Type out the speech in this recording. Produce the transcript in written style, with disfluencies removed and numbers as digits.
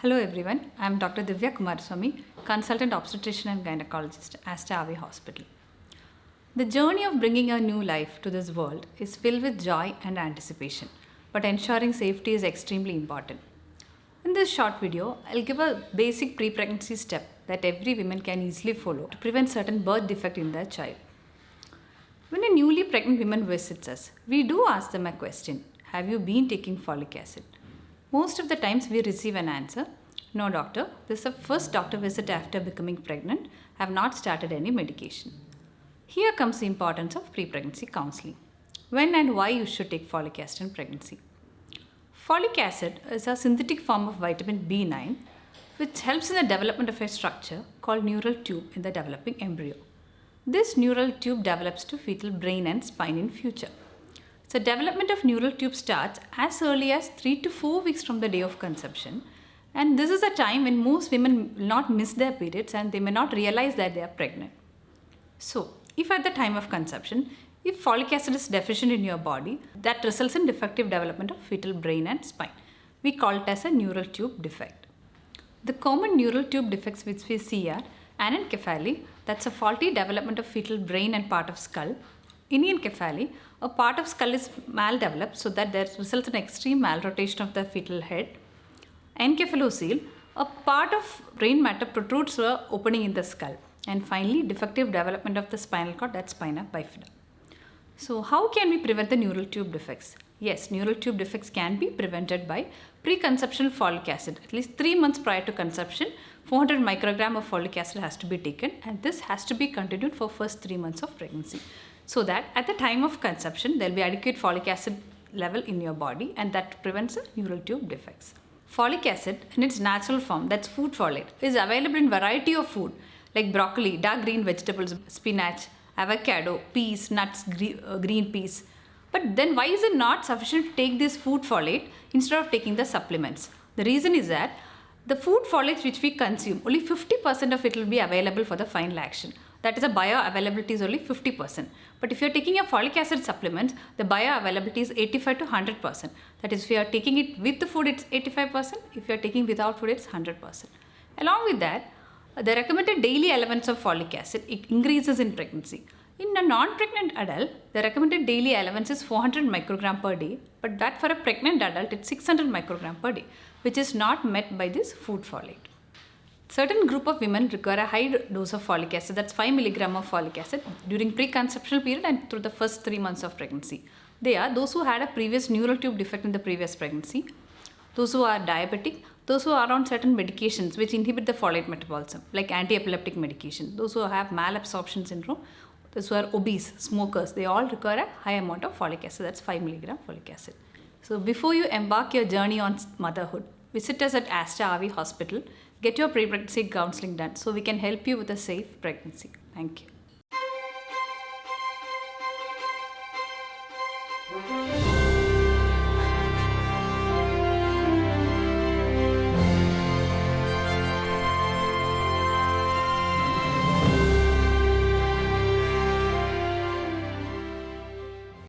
Hello everyone, I am Dr. Divya Kumaraswamy, Consultant Obstetrician and Gynecologist, Aster RV Hospital. The journey of bringing a new life to this world is filled with joy and anticipation, but ensuring safety is extremely important. In this short video, I'll give a basic pre-pregnancy step that every woman can easily follow to prevent certain birth defect in their child. When a newly pregnant woman visits us, we do ask them a question, have you been taking folic acid? Most of the times we receive an answer, no doctor, this is the first doctor visit after becoming pregnant, I have not started any medication. Here comes the importance of pre-pregnancy counseling. When and why you should take folic acid in pregnancy. Folic acid is a synthetic form of vitamin B9 which helps in the development of a structure called neural tube in the developing embryo. This neural tube develops to fetal brain and spine in future. So development of neural tube starts as early as 3 to 4 weeks from the day of conception, and this is a time when most women will not miss their periods and they may not realize that they are pregnant. So if at the time of conception, if folic acid is deficient in your body, that results in defective development of fetal brain and spine. We call it as a neural tube defect. The common neural tube defects which we see are anencephaly, that's a faulty development of fetal brain and part of skull. Anencephaly, a part of skull is maldeveloped so that there results in extreme malrotation of the fetal head. Encephalocele, a part of brain matter protrudes through an opening in the skull. And finally, defective development of the spinal cord, that's spina bifida. So how can we prevent the neural tube defects? Yes, neural tube defects can be prevented by preconceptional folic acid. At least 3 months prior to conception, 400 microgram of folic acid has to be taken, and this has to be continued for first 3 months of pregnancy. So that at the time of conception, there will be adequate folic acid level in your body, and that prevents the neural tube defects. Folic acid in its natural form, that's food folate, is available in variety of food like broccoli, dark green vegetables, spinach, avocado, peas, nuts, green peas. But then why is it not sufficient to take this food folate instead of taking the supplements? The reason is that the food folate which we consume, only 50% of it will be available for the final action. That is, a bioavailability is only 50%. But if you are taking a folic acid supplement, the bioavailability is 85 to 100%. That is, if you are taking it with the food, it's 85%. If you are taking without food, it's 100%. Along with that, the recommended daily allowance of folic acid increases in pregnancy. In a non-pregnant adult, the recommended daily allowance is 400 microgram per day, but that for a pregnant adult, it's 600 microgram per day, which is not met by this food folate. Certain group of women require a high dose of folic acid, that's 5 milligram of folic acid during preconceptional period and through the first 3 months of pregnancy. They are those who had a previous neural tube defect in the previous pregnancy, those who are diabetic, those who are on certain medications which inhibit the folate metabolism, like anti-epileptic medication, those who have malabsorption syndrome, those who are obese, smokers, they all require a high amount of folic acid, that's 5 milligram folic acid. So before you embark your journey on motherhood, visit us at Aster RV Hospital, get your pre-pregnancy counseling done so we can help you with a safe pregnancy. Thank you.